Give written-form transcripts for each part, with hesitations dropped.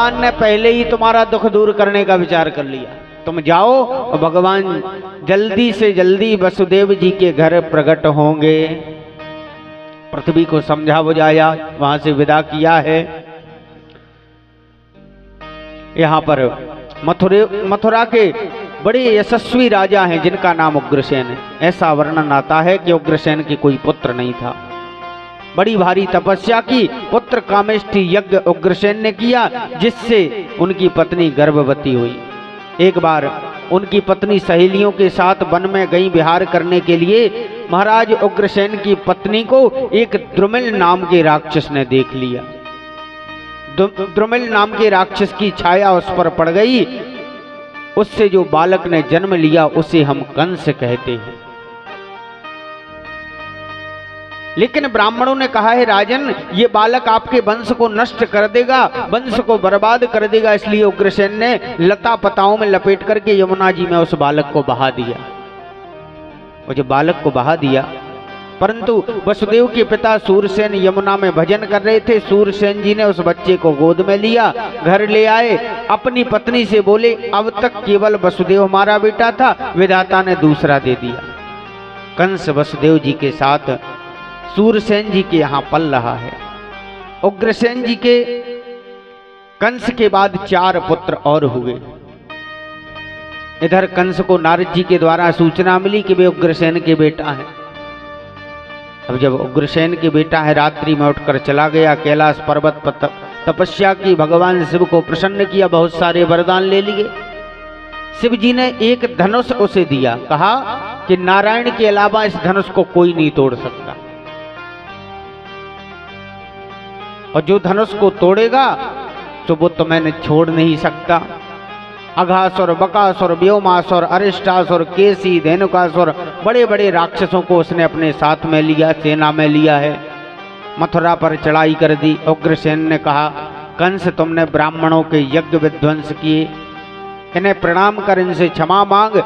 भगवान ने पहले ही तुम्हारा दुख दूर करने का विचार कर लिया। तुम जाओ और भगवान जल्दी से जल्दी वसुदेव जी के घर प्रकट होंगे। पृथ्वी को समझा बुझाया, वहां से विदा किया है। यहाँ पर मथुरा के बड़े यशस्वी राजा हैं जिनका नाम उग्रसेन है। ऐसा वर्णन आता है कि उग्रसेन की कोई पुत्र नहीं था। बड़ी भारी तपस्या की, पुत्र कामेष्टि यज्ञ उग्रसेन ने किया, जिससे उनकी पत्नी गर्भवती हुई। एक बार उनकी पत्नी सहेलियों के साथ वन में गई विहार करने के लिए। महाराज उग्रसेन की पत्नी को एक द्रुमिल नाम के राक्षस ने देख लिया। द्रुमिल नाम के राक्षस की छाया उस पर पड़ गई। उससे जो बालक ने जन्म लिया उसे हम कंस कहते हैं। लेकिन ब्राह्मणों ने कहा है राजन, ये बालक आपके वंश को नष्ट कर देगा, वंश को बर्बाद कर देगा। इसलिए उग्रसेन ने लता पताओं में लपेट करके यमुना जी में उस बालक को बहा दिया। और जब बालक को बहा दिया, परंतु वसुदेव के पिता सूरसेन यमुना में भजन कर रहे थे। सूरसेन जी ने उस बच्चे को गोद में लिया, घर ले आए। अपनी पत्नी से बोले, अब तक केवल वसुदेव हमारा बेटा था, विधाता ने दूसरा दे दिया। कंस वसुदेव जी के साथ सूरसेन जी के यहाँ पल रहा है। उग्रसेन जी के कंस के बाद 4 पुत्र और हुए। इधर कंस को नारद जी के द्वारा सूचना मिली कि वे उग्रसेन के बेटा हैं। अब जब उग्रसेन के बेटा है, रात्रि में उठकर चला गया कैलाश पर्वत पर तपस्या की, भगवान शिव को प्रसन्न किया, बहुत सारे वरदान ले लिए। शिव जी ने एक धनुष उसे दिया, कहा कि नारायण के अलावा इस धनुष को कोई नहीं तोड़ सकता, और जो धनुष को तोड़ेगा तो वो तो मैंने छोड़ नहीं सकता। अघासुर, बकासुर, व्योमासुर, अरिष्टासुर, केसी, धेनुकासुर, बड़े बड़े राक्षसों को उसने अपने साथ में लिया, सेना में लिया है। मथुरा पर चढ़ाई कर दी। उग्रसेन ने कहा, कंस तुमने ब्राह्मणों के यज्ञ विध्वंस किए, इन्हें प्रणाम कर इनसे क्षमा मांग।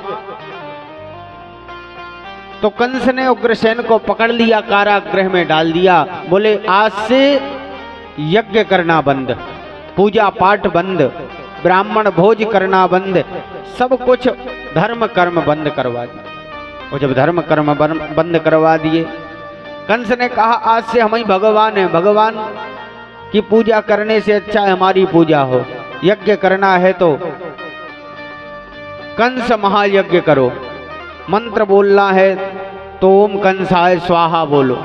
तो कंस ने उग्रसेन को पकड़ लिया, कारागृह में डाल दिया। बोले, आज से यज्ञ करना बंद, पूजा पाठ बंद, ब्राह्मण भोज करना बंद, सब कुछ धर्म कर्म बंद करवा दिए। और जब धर्म कर्म बंद करवा दिए, कंस ने कहा, आज से हम ही भगवान हैं, भगवान की पूजा करने से अच्छा है हमारी पूजा हो। यज्ञ करना है तो कंस महायज्ञ करो, मंत्र बोलना है तो ओम कंसाय स्वाहा बोलो।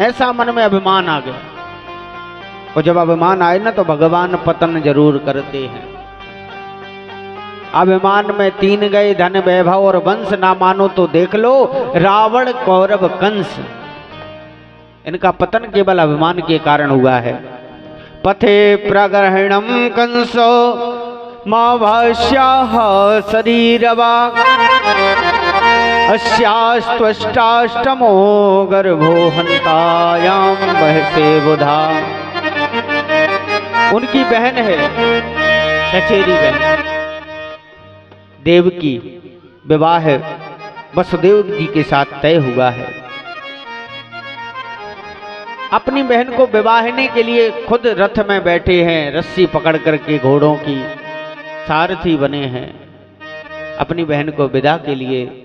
ऐसा मन में अभिमान आ गया। और जब अभिमान आए ना तो भगवान पतन जरूर करते हैं। अभिमान में 3 गए, धन वैभव और वंश, ना मानो तो देख लो रावण कौरव कंस। इनका पतन केवल अभिमान के कारण हुआ है। पथे प्रग्रहणम कंसो माभाष्याः शरीरवा अस्यास्त्वष्टाष्टमो गर्भो हन्तायां बहसे बुधा। उनकी बहन है चचेरी बहन देवकी, विवाह वसुदेव जी के साथ तय हुआ है। अपनी बहन को विवाहने के लिए खुद रथ में बैठे हैं, रस्सी पकड़ करके घोड़ों की सारथी बने हैं। अपनी बहन को विदा के लिए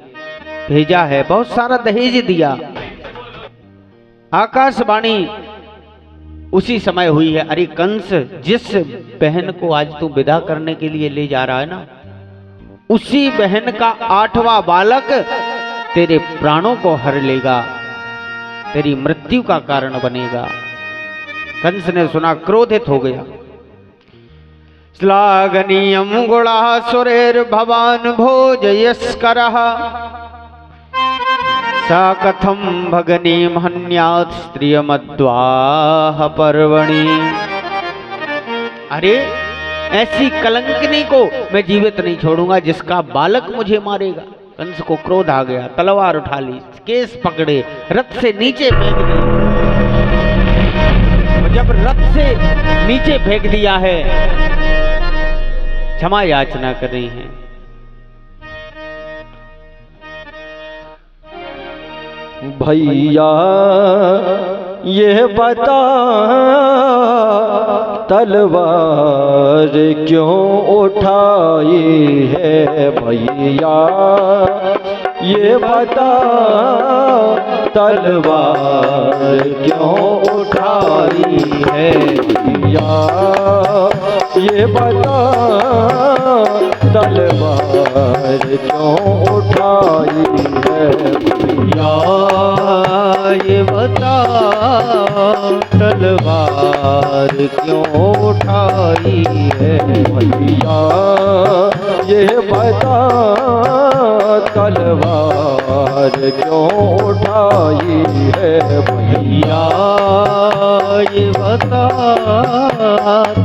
भेजा है, बहुत सारा दहेज दिया। आकाशवाणी उसी समय हुई है, अरे कंस, जिस बहन को आज तू विदा करने के लिए ले जा रहा है ना, उसी बहन का 8वां बालक तेरे प्राणों को हर लेगा, तेरी मृत्यु का कारण बनेगा। कंस ने सुना, क्रोधित हो गया। श्लाघनीयम गुणासुरैर्भवान् भोजयस्करः सा कथम भगनीम हन्यात् स्त्रियमद्वाह पर्वणि। अरे ऐसी कलंकिनी को मैं जीवित नहीं छोड़ूंगा जिसका बालक मुझे मारेगा। कंस को क्रोध आ गया, तलवार उठा ली, केस पकड़े, रथ से नीचे फेंक दिया। जब रथ से नीचे फेंक दिया है, क्षमा याचना कर रही हैं। भैया ये बता तलवार क्यों उठाई है भैया, ये बता तलवार क्यों उठाई है भैया, ये बता तलवार क्यों उठाई है भैया, ये बता तलवार क्यों उठाई है भैया, ये बता तलवार क्यों उठाई है भैया, ये बता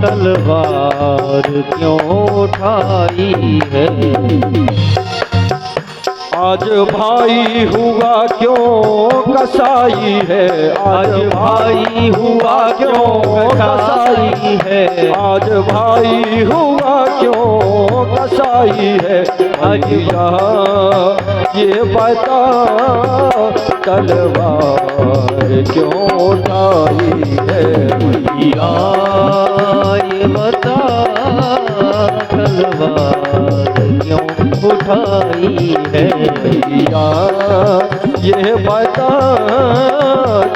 तलवार क्यों उठाई है। आज भाई हुआ क्यों कसाई है, आज भाई हुआ क्यों कसाई है, आज भाई हुआ क्यों कसाई है भैया, ये बता तलवार क्यों उठाई है भैया, ये बता तलवार क्यों उठाई है भैया, ये बता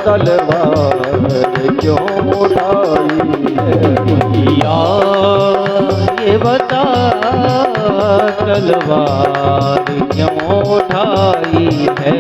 तलवार क्यों उठाई है भैया, ये बता तलवार क्यों उठाई है।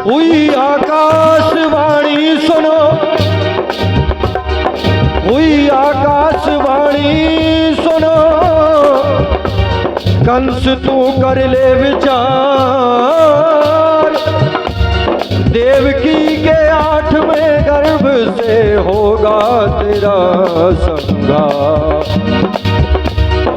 हुई आकाशवाणी सुनो, हुई आकाशवाणी सुनो, कंस तू कर ले विचार, देवकी के 8वें गर्भ से होगा तेरा संहार,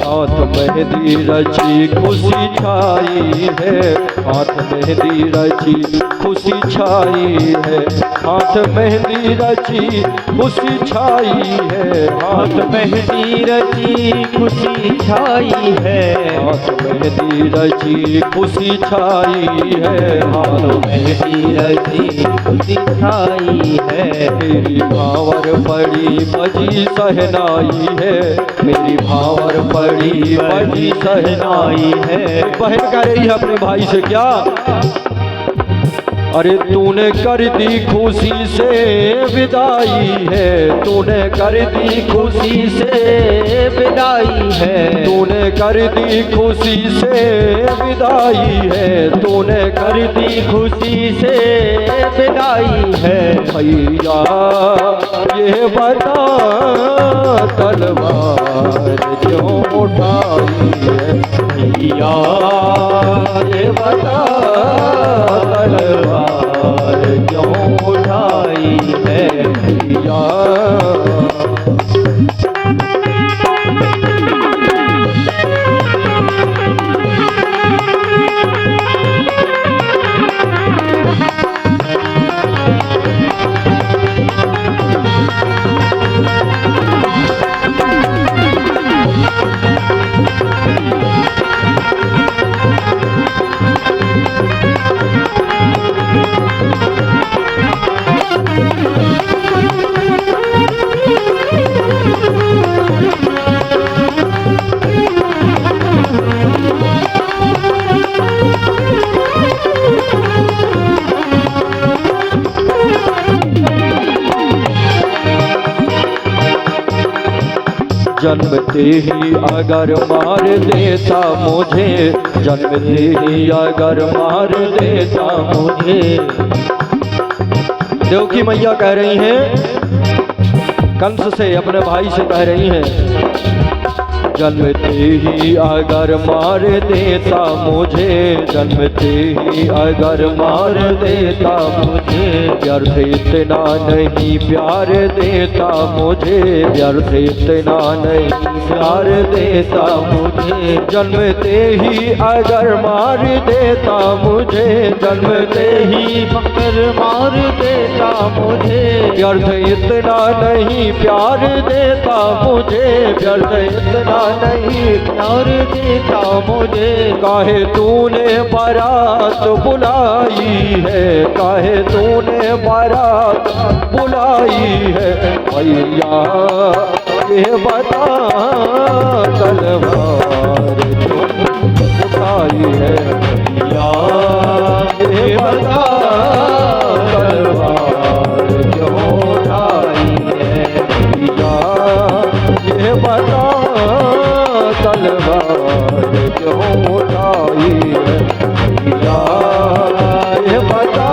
हाथ मेहंदी रची खुशी छाई है, हाथ मेहंदी रची खुशी छाई है, हाथ मेहंदी रची खुशी छाई है, हाथ मेहंदी रची खुशी छाई है, हाथ मेहंदी रची खुशी छाई है, हाथ मेहंदी रची खुशी छाई है। मेरी भावर पड़ी बजी सहनाई है, मेरी भावर पड़ी बजी सहनाई है। बहन कह रही है अपने भाई से क्या, अरे तूने कर दी खुशी से विदाई है, तूने कर दी खुशी से विदाई है, तूने कर दी खुशी से विदाई है, तूने कर दी खुशी से विदाई है। भैया ये बता तलवार क्यों उठाई है भैया, ये बता तलवार क्यों उठाई है भैया। जन्मते ही अगर मार देता मुझे, जन्मते ही अगर मार देता मुझे। देवकी मैया कह रही हैं कंस से अपने भाई से कह रही हैं, जन्मते ही अगर मार देता मुझे, जन्मते ही अगर मार देता मुझे, व्यर्थ इतना नहीं प्यार देता मुझे, व्यर्थ इतना नहीं प्यार देता मुझे, जन्मते ही अगर मार देता मुझे, जन्मते ही अगर मार देता मुझे, व्यर्थ इतना नहीं प्यार देता मुझे, व्यर्थ इतना नहीं प्यार देता मुझे, काहे तूने बारात बुलाई है, काहे तूने बारात बुलाई है, भैया ये बता तलवार क्यों उठाई है, भैया ये बता तलवार क्यों उठाई है, भैया ये बता तलवार क्यों उठाई है, भैया ये बता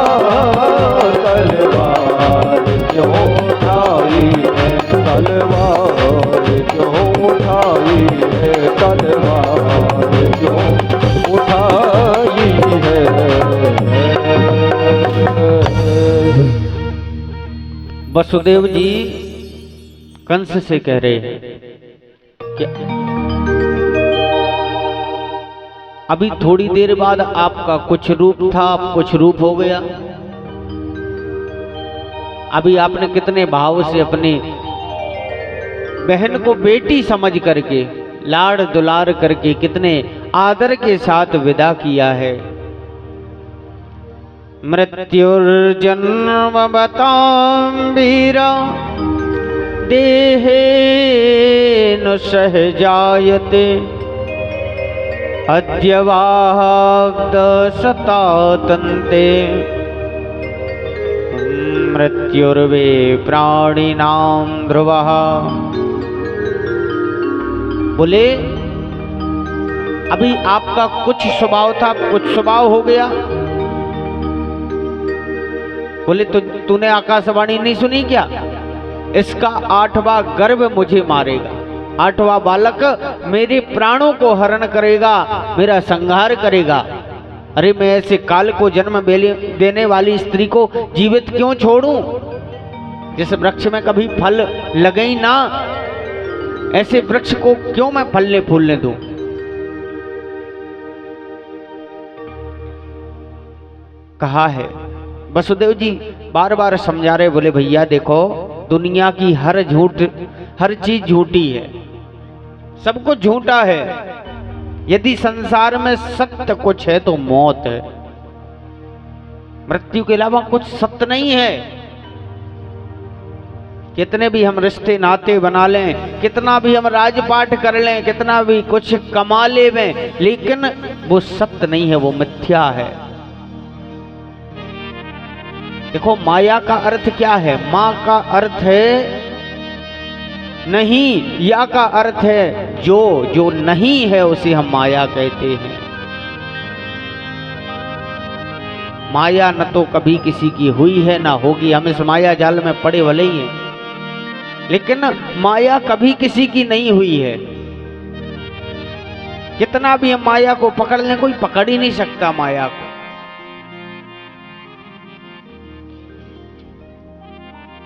तलवार क्यों उठाई है, तलवार क्यों उठाई है, तलवार क्यों उठाई है। वसुदेव जी कंस से कह रहे हैं कि अभी थोड़ी देर बाद आपका कुछ रूप था, अब कुछ रूप हो गया। अभी आपने कितने भाव से अपनी बहन को बेटी समझ करके, लाड़ दुलार करके, कितने आदर के साथ विदा किया है। मृत्युर्जन्म बताम वीरा देहेन सहजायते, अद्यवाब्द सतातन्ते, मृत्युर्वे प्राणिनां ध्रुवः। बोले अभी आपका कुछ स्वभाव था, कुछ स्वभाव हो गया। बोले तो तूने आकाशवाणी नहीं सुनी क्या? इसका 8वां गर्भ मुझे मारेगा, 8वां बालक मेरे प्राणों को हरण करेगा, मेरा संहार करेगा। अरे मैं ऐसे काल को जन्म देने वाली स्त्री को जीवित क्यों छोड़ूं? जिस वृक्ष में कभी फल लगे ही ना, ऐसे वृक्ष को क्यों मैं फलने फूलने दूं? कहा है वसुदेव जी बार बार समझा रहे। बोले भैया देखो, दुनिया की हर चीज झूठी है, सब कुछ झूठा है। यदि संसार में सत्य कुछ है तो मौत है, मृत्यु के अलावा कुछ सत्य नहीं है। कितने भी हम रिश्ते नाते बना लें, कितना भी हम राजपाट कर लें, कितना भी कुछ कमा लें, लेकिन वो सत्य नहीं है, वो मिथ्या है। देखो माया का अर्थ क्या है? माँ का अर्थ है नहीं, या का अर्थ है जो नहीं है उसे हम माया कहते हैं। माया न तो कभी किसी की हुई है ना होगी, हम इस माया जाल में पड़े भले ही हैं, लेकिन माया कभी किसी की नहीं हुई है। कितना भी हम माया को पकड़ लें, कोई पकड़ ही नहीं सकता माया को।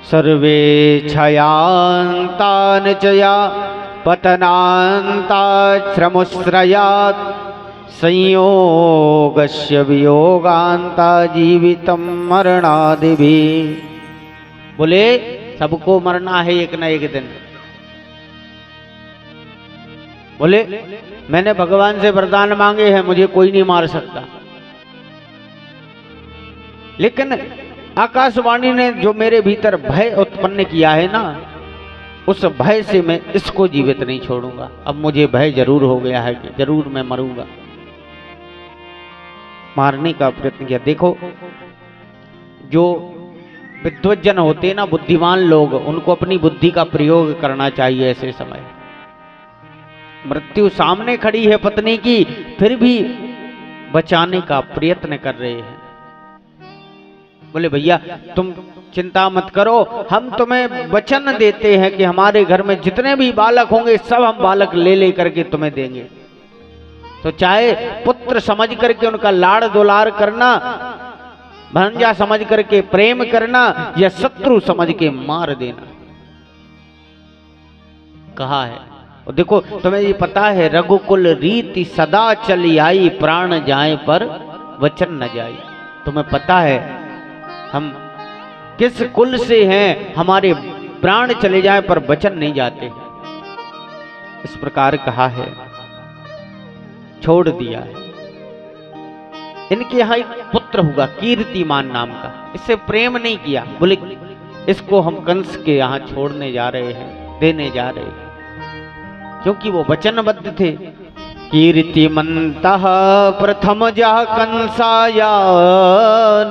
सर्वे क्षयांतान चया पतनान्ताश्रमुश्रयात्, संयोगस्य वियोगान्ता जीवितं मरणादिभिः। बोले सबको मरना है एक न एक दिन। बोले मैंने भगवान से वरदान मांगे हैं, मुझे कोई नहीं मार सकता, लेकिन आकाशवाणी ने जो मेरे भीतर भय उत्पन्न किया है ना, उस भय से मैं इसको जीवित नहीं छोड़ूंगा। अब मुझे भय जरूर हो गया है कि जरूर मैं मरूंगा। मारने का प्रयत्न किया। देखो जो विद्वज्जन होते हैं ना, बुद्धिमान लोग, उनको अपनी बुद्धि का प्रयोग करना चाहिए ऐसे समय। मृत्यु सामने खड़ी है पत्नी की, फिर भी बचाने का प्रयत्न कर रहे हैं। बोले भैया तुम चिंता मत करो, हम तुम्हें वचन देते हैं कि हमारे घर में जितने भी बालक होंगे सब हम बालक ले ले करके तुम्हें देंगे। तो चाहे पुत्र समझ करके उनका लाड़ दुलार करना, भांजा समझ करके प्रेम करना, या शत्रु समझ के मार देना, कहा है। और देखो तुम्हें ये पता है, रघुकुल रीति सदा चली आई, प्राण जाए पर वचन न जाए। तुम्हें पता है हम किस कुल से हैं, हमारे प्राण चले जाए पर वचन नहीं जाते। इस प्रकार कहा है, छोड़ दिया है। इनके यहां एक पुत्र होगा कीर्तिमान नाम का, इससे प्रेम नहीं किया, बोले इसको हम कंस के यहां छोड़ने जा रहे हैं, देने जा रहे हैं, क्योंकि वो वचनबद्ध थे। कीर्तिमन्तः प्रथम जह कंसाया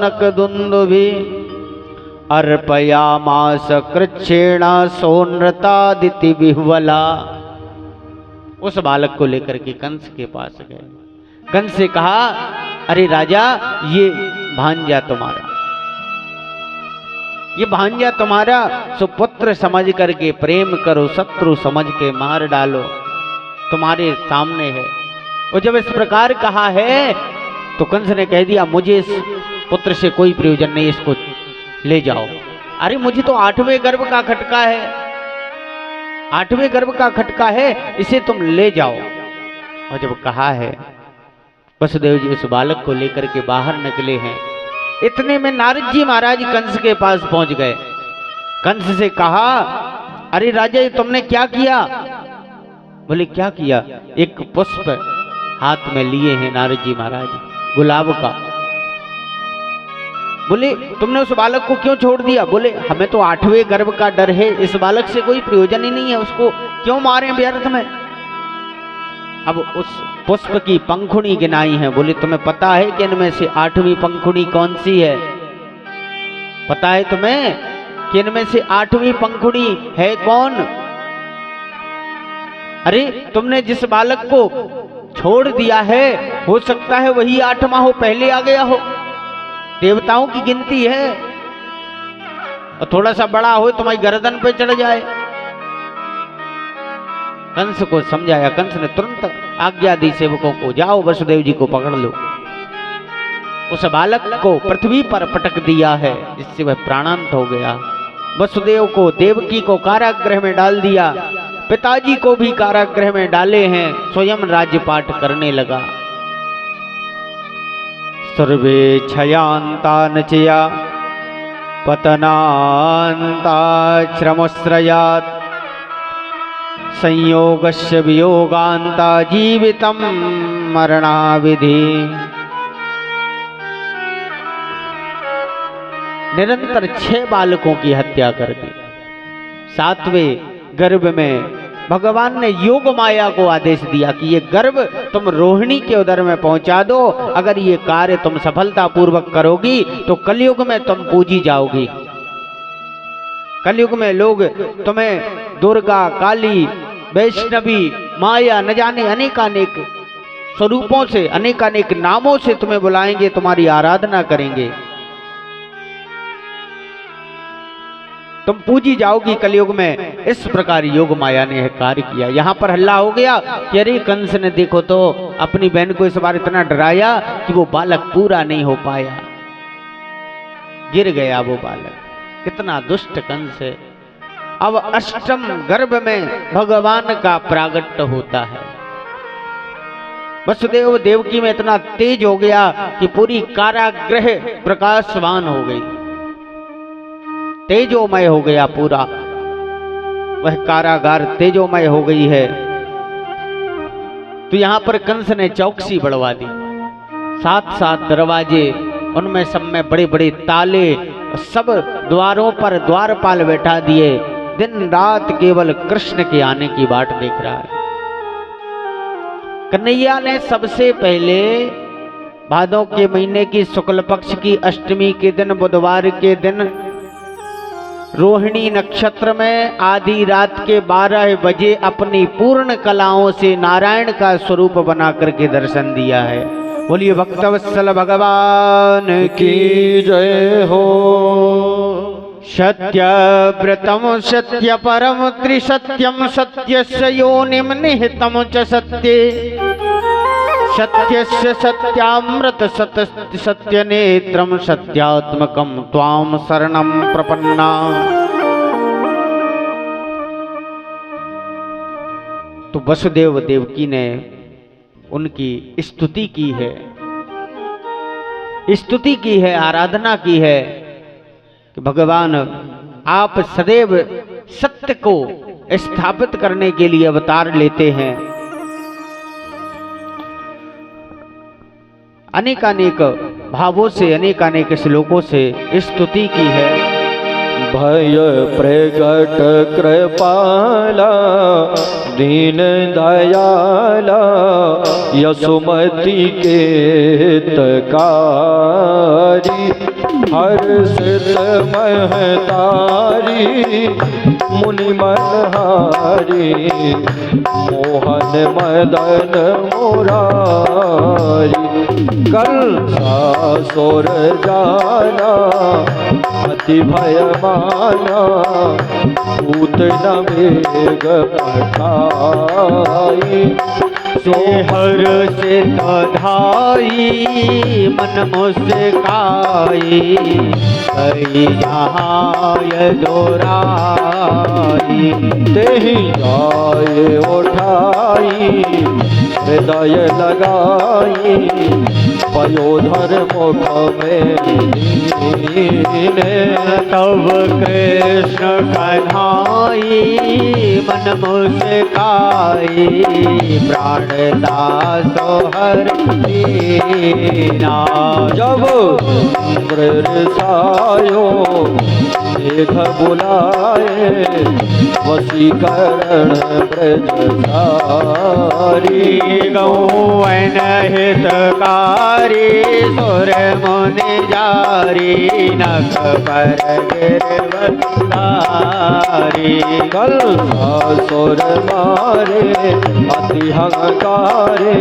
नकदुन्दुभि अर्पयामास कृच्छेण सोनृतादिति विह्वला। उस बालक को लेकर के कंस के पास गए। कंस से कहा, अरे राजा ये भांजा तुम्हारा, ये भांजा तुम्हारा, सुपुत्र समझ करके प्रेम करो, शत्रु समझ के मार डालो, तुम्हारे सामने है। और जब इस प्रकार कहा है तो कंस ने कह दिया, मुझे इस पुत्र से कोई प्रयोजन नहीं, इसको ले जाओ। अरे मुझे तो 8वें गर्भ का खटका है, 8वें गर्भ का खटका है, इसे तुम ले जाओ। और जब कहा है, वसुदेव जी उस बालक को लेकर के बाहर निकले हैं। इतने में नारद जी महाराज कंस के पास पहुंच गए। कंस से कहा, अरे राजा ये तुमने क्या किया? बोले क्या किया? एक पुष्प हाथ में लिए हैं नारद जी महाराज, गुलाब का। बोले तुमने उस बालक को क्यों छोड़ दिया? बोले हमें तो 8वें गर्भ का डर है, इस बालक से कोई प्रयोजन ही नहीं है, उसको क्यों मारे व्यर्थ में। अब उस पुष्प की पंखुड़ी गिनाई है। बोले तुम्हें पता है कि इनमें से 8वीं पंखुड़ी कौन सी है? पता है तुम्हें कि इनमें से 8वीं पंखुड़ी है कौन? अरे तुमने जिस बालक को छोड़ दिया है, हो सकता है वही 8वां हो, पहले आ गया हो। देवताओं की गिनती है, और थोड़ा सा बड़ा हो तुम्हारी गर्दन पे चढ़ जाए। कंस को समझाया। कंस ने तुरंत आज्ञा दी सेवकों को, जाओ वसुदेव जी को पकड़ लो। उस बालक को पृथ्वी पर पटक दिया है, जिससे वह प्राणांत हो गया। वसुदेव को, देवकी को कारागृह में डाल दिया, पिताजी को भी कारागृह में डाले हैं। स्वयं राज्यपाट करने लगा। सर्वे क्षयांता नचया पतनांता श्रमश्रयात् संयोगस्य वियोगांता जीवितम मरणाविधि। निरंतर 6 बालकों की हत्या कर दी। 7वें गर्भ में भगवान ने योग माया को आदेश दिया कि ये गर्भ तुम रोहिणी के उदर में पहुंचा दो। अगर ये कार्य तुम सफलता पूर्वक करोगी तो कलयुग में तुम पूजी जाओगी। कलयुग में लोग तुम्हें दुर्गा, काली, वैष्णवी, माया, न जाने अनेकानेक स्वरूपों से, अनेकानेक नामों से तुम्हें बुलाएंगे, तुम्हारी आराधना करेंगे, तुम पूजी जाओगी कलयुग में। इस प्रकार योग माया ने कार्य किया। यहाँ पर हल्ला हो गया कि अरे कंस ने देखो तो अपनी बहन को इस बार इतना डराया कि वो बालक पूरा नहीं हो पाया, गिर गया वो बालक। कितना दुष्ट कंस है। अब 8म गर्भ में भगवान का प्रागट्य होता है। वसुदेव देवकी में इतना तेज हो गया कि पूरी कारागृह प्रकाशवान हो गई, तेजोमय हो गया पूरा। वह कारागार तेजोमय हो गई है। तो यहां पर कंस ने चौकसी बढ़वा दी। 7 दरवाजे, उनमें सब में बड़े बड़े ताले, सब द्वारों पर द्वारपाल बैठा दिए। दिन रात केवल कृष्ण के आने की बाट देख रहा है। कन्हैया ने सबसे पहले भादों के महीने की शुक्ल पक्ष की अष्टमी के दिन, बुधवार के दिन, रोहिणी नक्षत्र में आधी रात के 12 बजे अपनी पूर्ण कलाओं से नारायण का स्वरूप बना करके दर्शन दिया है। बोलिए भक्तवत्सल भगवान की जय हो। सत्य व्रतम सत्य परम त्रिसत्यम सत्यस्य योनिम निहितम च सत्ये सत्यस्य सत्यामृत सत्य नेत्रम सत्यात्मकम त्वाम शरणम प्रपन्ना। तो वसुदेव देवकी ने उनकी स्तुति की है, आराधना की है कि भगवान आप सदैव सत्य को स्थापित करने के लिए अवतार लेते हैं। अनेकानेक भावों से अनेकानेक श्लोकों से स्तुति की है। भय प्रगट कृपाला दीन दयाला यशोमती के तकारी हर्षित महतारी मुनि मनहारी मोहन मदन मुरारी कल सासुर जाना अति भय माना पूत न वेग पठाई से हर से धाई मन मुस्काई कई जहाँ दोराई तेहि जाए उठाई हृदय लगाई पयोधर मुख में दीने तब कृष्ण कन्हाई मन मुस्काई प्राणदास हर दीना। जब सायो मेघ बुलाए वशीकरण ब्रजधारी गौवन हितकारी सुर मुनि जारी नख पर गिरवतारी कल सुर मारे अति हंकारे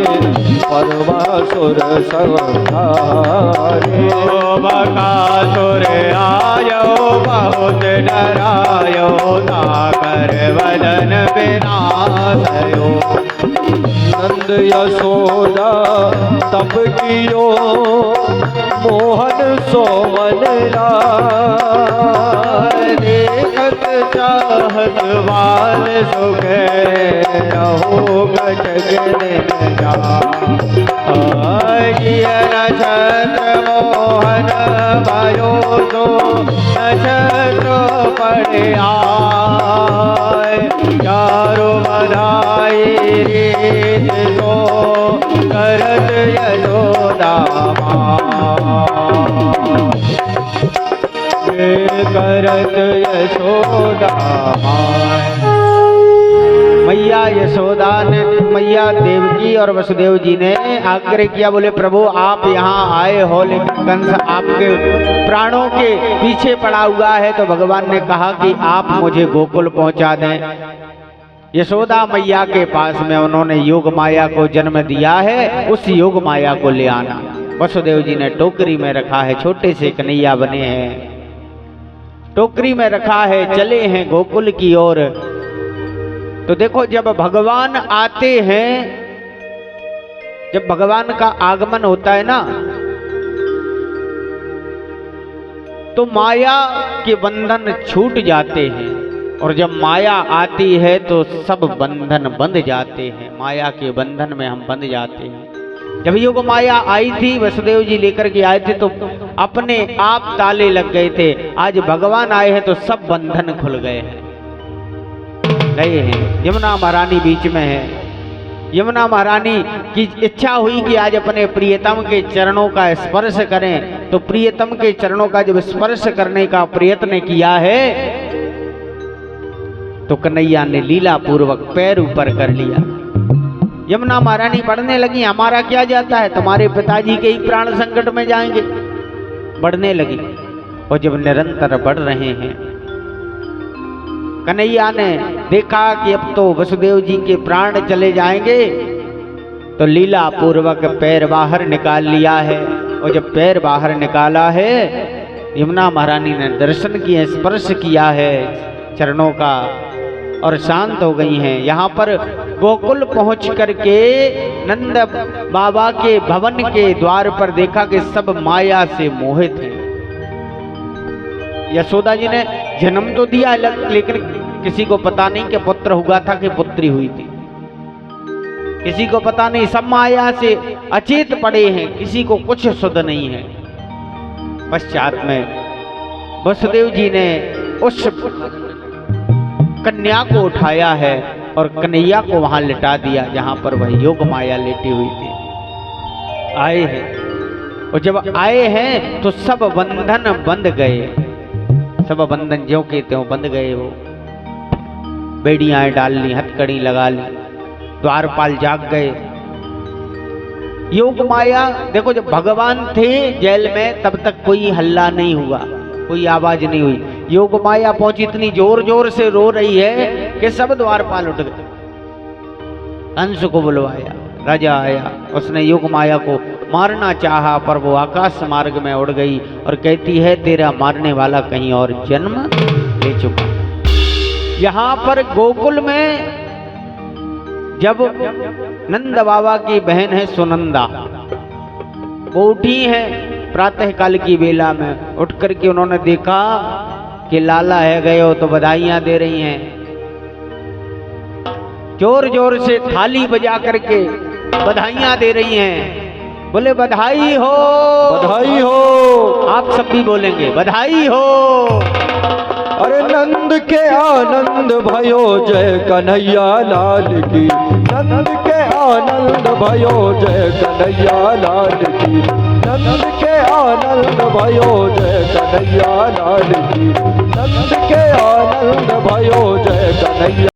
परमासुर संहारे बकासुर आयो बहुत डरायो नागर वदन विनाशयो। नंद यशोदा तब कियो मोहन सोमन देखत चाहत बाल सुख रहो गजगन जा नक्षत्र मोहन भयो तो नक्षत्र पड़े आए चारों बधाई रीत तो करत यशोदा करत यशोदा मैया यशोदा ने मैया देवकी और वसुदेव जी ने आग्रह किया, बोले प्रभु आप यहाँ आए हो लेकिन कंस आपके प्राणों के पीछे पड़ा हुआ है। तो भगवान ने कहा कि आप मुझे गोकुल पहुँचा दें। यशोदा मैया के पास में उन्होंने योग माया को जन्म दिया है, उस योग माया को ले आना। वसुदेव जी ने टोकरी में रखा है, छोटे से कन्हैया बने हैं, टोकरी में रखा है, चले हैं गोकुल की ओर। तो देखो जब भगवान आते हैं, जब भगवान का आगमन होता है ना, तो माया के बंधन छूट जाते हैं, और जब माया आती है तो सब बंधन बंध जाते हैं। माया के बंधन में हम बंध जाते हैं। जब योग माया आई थी, वसुदेव जी लेकर के आए थे, तो अपने आप ताले लग गए थे। आज भगवान आए हैं तो सब बंधन खुल गए हैं, गए हैं। यमुना महारानी बीच में है। यमुना महारानी की इच्छा हुई कि आज अपने प्रियतम के चरणों का स्पर्श करें, तो प्रियतम के चरणों का जब स्पर्श करने का प्रयत्न किया है, तो कन्हैया ने लीला पूर्वक पैर ऊपर कर लिया। यमुना महारानी बढ़ने लगी, हमारा क्या जाता है, तुम्हारे पिताजी के ही प्राण संकट में जाएंगे। बढ़ने लगी, और जब निरंतर बढ़ रहे हैं, कन्हैया ने देखा कि अब तो वसुदेव जी के प्राण चले जाएंगे, तो लीला पूर्वक पैर बाहर निकाल लिया है। और जब पैर बाहर निकाला है, यमुना महारानी ने दर्शन किए, स्पर्श किया है चरणों का और शांत हो गई हैं। यहाँ पर गोकुल पहुँच करके नंद बाबा के भवन के द्वार पर देखा कि सब माया से मोहित हैं। यशोदा जी ने जन्म तो दिया, लेकिन किसी को पता नहीं कि पुत्र हुआ था कि पुत्री हुई थी, किसी को पता नहीं। सब माया से अचेत पड़े हैं, किसी को कुछ सुध नहीं है। पश्चात में वसुदेव जी ने उस कन्या को उठाया है और कन्हैया को वहां लिटा दिया जहां पर वह योग माया लेटी हुई थी। आए हैं, और जब आए हैं तो सब बंधन बंध गए, सब बंधन ज्यों के त्यों बंध गए। वो बेड़ियां डाल ली, हथकड़ी लगा ली, द्वारपाल जाग गए। योग माया देखो, जब भगवान थे जेल में तब तक कोई हल्ला नहीं हुआ, कोई आवाज नहीं हुई। योग माया पहुंची, इतनी जोर जोर से रो रही है कि सब द्वारपाल उठ गए। कंस को बुलवाया, राजा आया, उसने योग माया को मारना चाहा पर वो आकाश मार्ग में उड़ गई और कहती है तेरा मारने वाला कहीं और जन्म ले चुका। यहाँ पर गोकुल में जब नंद बाबा की बहन है सुनंदा, वो उठी है प्रातः काल की बेला में, उठ करके उन्होंने देखा कि लाला है गए हो, तो बधाइयां दे रही हैं। जोर जोर से थाली बजा करके बधाइयां दे रही हैं। बोले बधाई हो, बधाई हो। आप सब भी बोलेंगे बधाई हो। अरे नंद के आनंद भयो जय कन्हैया लाल की, नंद के आनंद भयो जय कन्हैया लाल की, नंद के आनंद भयो जय कन्हैया लाल की, नंद के आनंद भयो जय कन्हैया।